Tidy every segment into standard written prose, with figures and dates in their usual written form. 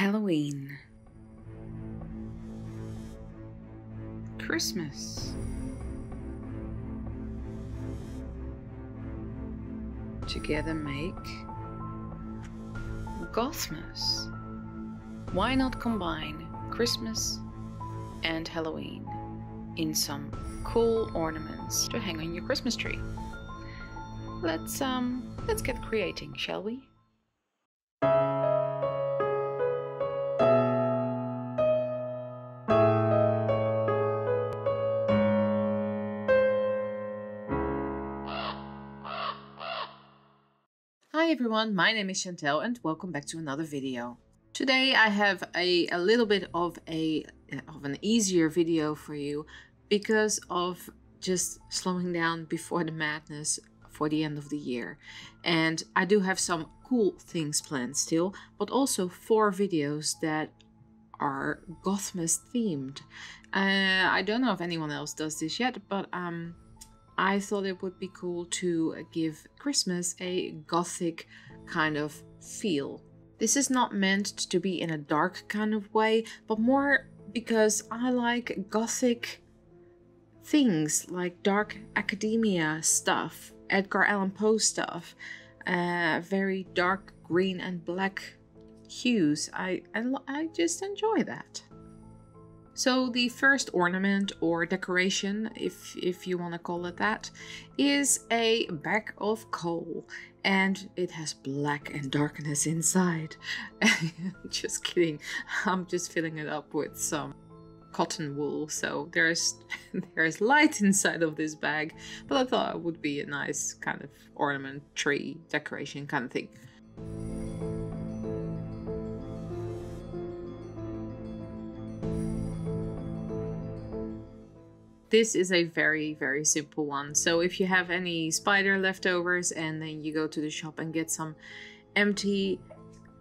Halloween, Christmas, together make GOTHMAS. Why not combine Christmas and Halloween in some cool ornaments to hang on your Christmas tree? Let's get creating, shall we? Hi everyone, my name is Chantel and welcome back to another video. Today I have a little bit of an easier video for you because of just slowing down before the madness for the end of the year. And I do have some cool things planned still, but also 4 videos that are GOTHMAS themed. I don't know if anyone else does this yet, but I thought it would be cool to give Christmas a gothic kind of feel. This is not meant to be in a dark kind of way, but more because I like gothic things, like dark academia stuff, Edgar Allan Poe stuff, very dark green and black hues. I just enjoy that. So the first ornament or decoration, if you want to call it that, is a bag of coal, and it has black and darkness inside. Just kidding, I'm just filling it up with some cotton wool, so there's light inside of this bag, but I thought it would be a nice kind of ornament, tree decoration kind of thing. This is a very, very simple one. So if you have any spider leftovers and then you go to the shop and get some empty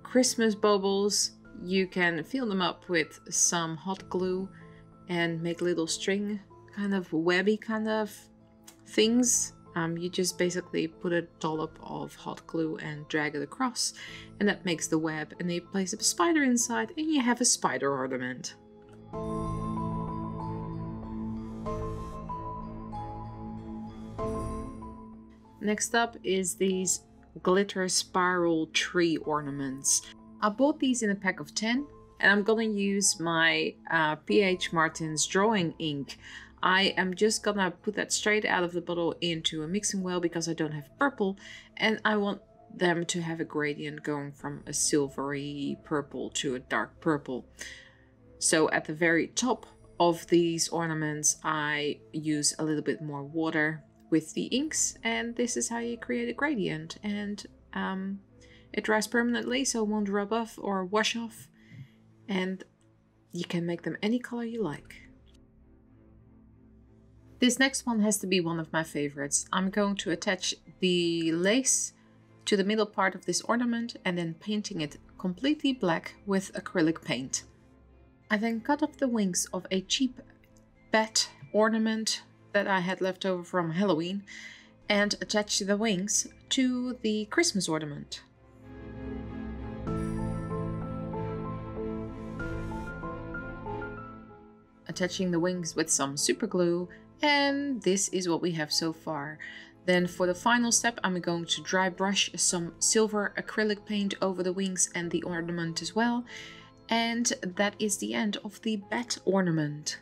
Christmas baubles, you can fill them up with some hot glue and make little string kind of webby kind of things. You just basically put a dollop of hot glue and drag it across, and that makes the web, and then you place a spider inside and you have a spider ornament. Next up is these glitter spiral tree ornaments. I bought these in a pack of 10 and I'm gonna use my PH Martin's drawing ink. I am just gonna put that straight out of the bottle into a mixing well because I don't have purple, and I want them to have a gradient going from a silvery purple to a dark purple. So at the very top of these ornaments I use a little bit more water with the inks, and this is how you create a gradient, and it dries permanently so it won't rub off or wash off, and you can make them any color you like. This next one has to be one of my favorites. I'm going to attach the lace to the middle part of this ornament and then painting it completely black with acrylic paint. I then cut off the wings of a cheap bat ornament that I had left over from Halloween and attach the wings to the Christmas ornament. Attaching the wings with some super glue, and this is what we have so far. Then for the final step I'm going to dry brush some silver acrylic paint over the wings and the ornament as well, and that is the end of the bat ornament.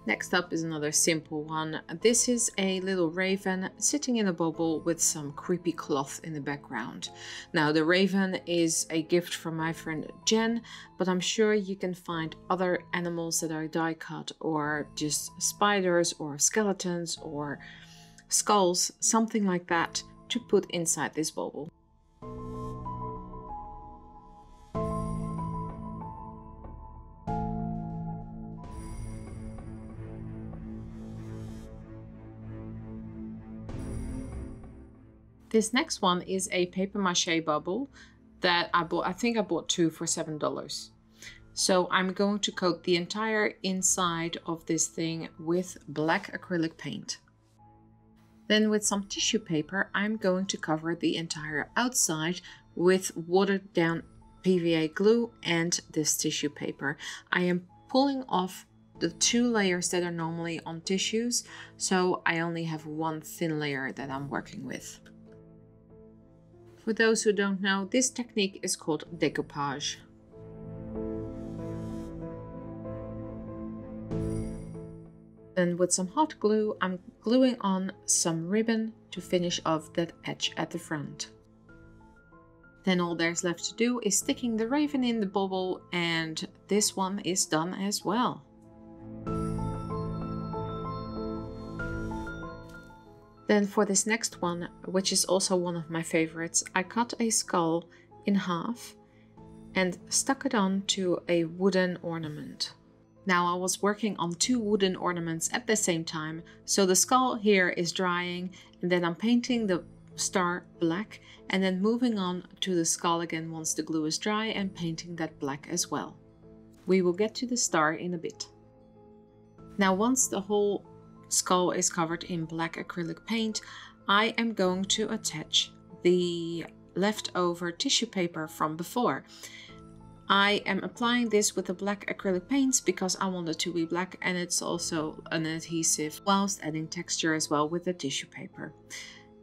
Next up is another simple one. This is a little raven sitting in a bubble with some creepy cloth in the background. Now the raven is a gift from my friend Jen, but I'm sure you can find other animals that are die cut, or just spiders or skeletons or skulls, something like that, to put inside this bubble. This next one is a paper mache bubble that I bought. I think I bought 2 for $7. So I'm going to coat the entire inside of this thing with black acrylic paint. Then with some tissue paper, I'm going to cover the entire outside with watered down PVA glue and this tissue paper. I am pulling off the 2 layers that are normally on tissues, so I only have one thin layer that I'm working with. For those who don't know, this technique is called decoupage. Then with some hot glue, I'm gluing on some ribbon to finish off that edge at the front. Then all there's left to do is sticking the raven in the bobble, and this one is done as well. Then for this next one, which is also one of my favorites, I cut a skull in half and stuck it on to a wooden ornament. Now I was working on 2 wooden ornaments at the same time, so the skull here is drying, and then I'm painting the star black and then moving on to the skull again once the glue is dry and painting that black as well. We will get to the star in a bit. Now once the whole skull is covered in black acrylic paint, I am going to attach the leftover tissue paper from before. I am applying this with the black acrylic paints because I want it to be black, and it's also an adhesive whilst adding texture as well with the tissue paper.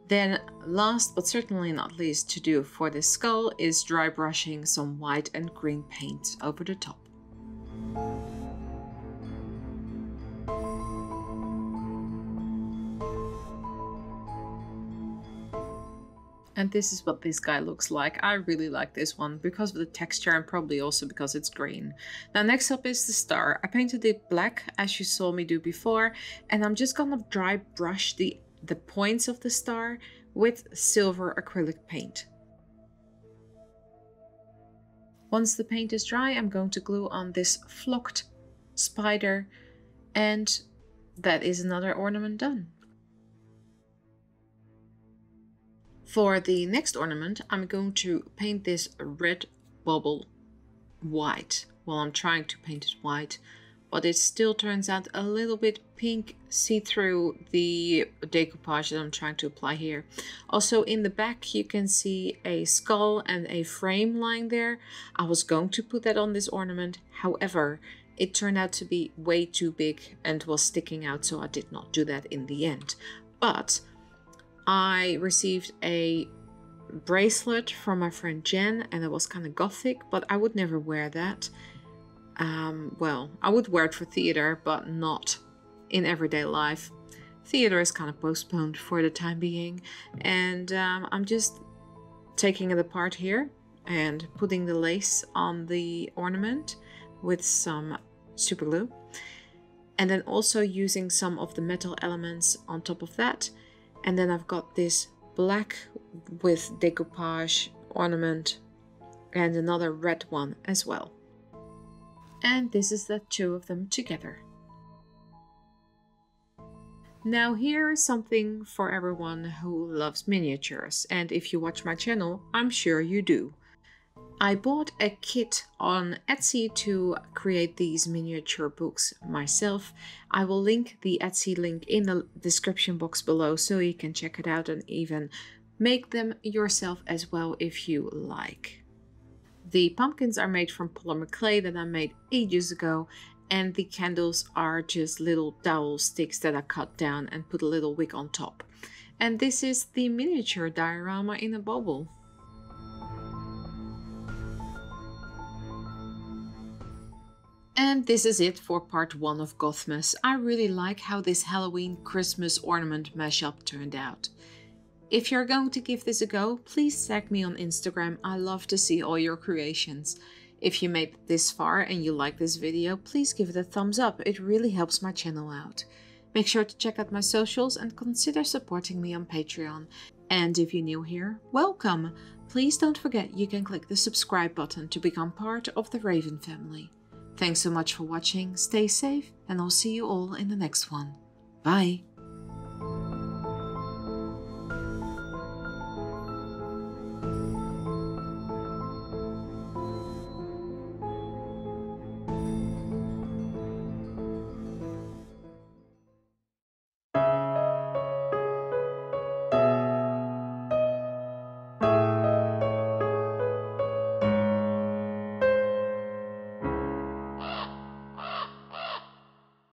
Then last but certainly not least to do for this skull is dry brushing some white and green paint over the top. And this is what this guy looks like. I really like this one because of the texture and probably also because it's green. Now next up is the star. I painted it black as you saw me do before, and I'm just gonna dry brush the points of the star with silver acrylic paint. Once the paint is dry, I'm going to glue on this flocked spider, and that is another ornament done. For the next ornament, I'm going to paint this red bubble white. Well, I'm trying to paint it white, but it still turns out a little bit pink, see-through the decoupage that I'm trying to apply here. Also in the back you can see a skull and a frame lying there. I was going to put that on this ornament, however it turned out to be way too big and was sticking out, so I did not do that in the end. But I received a bracelet from my friend Jen, and it was kind of gothic, but I would never wear that. Well, I would wear it for theater, but not in everyday life. Theater is kind of postponed for the time being, and I'm just taking it apart here and putting the lace on the ornament with some super glue, and then also using some of the metal elements on top of that. And then I've got this black with decoupage ornament and another red one as well. And this is the 2 of them together. Now here is something for everyone who loves miniatures, and if you watch my channel, I'm sure you do. I bought a kit on Etsy to create these miniature books myself. I will link the Etsy link in the description box below so you can check it out and even make them yourself as well if you like. The pumpkins are made from polymer clay that I made ages ago, and the candles are just little dowel sticks that I cut down and put a little wick on top. And this is the miniature diorama in a bubble. And this is it for part 1 of GOTHMAS. I really like how this Halloween Christmas ornament mashup turned out. If you're going to give this a go, please tag me on Instagram. I love to see all your creations. If you made it this far and you like this video, please give it a thumbs up. It really helps my channel out. Make sure to check out my socials and consider supporting me on Patreon. And if you're new here, welcome! Please don't forget you can click the subscribe button to become part of the Raven family. Thanks so much for watching, stay safe, and I'll see you all in the next one. Bye!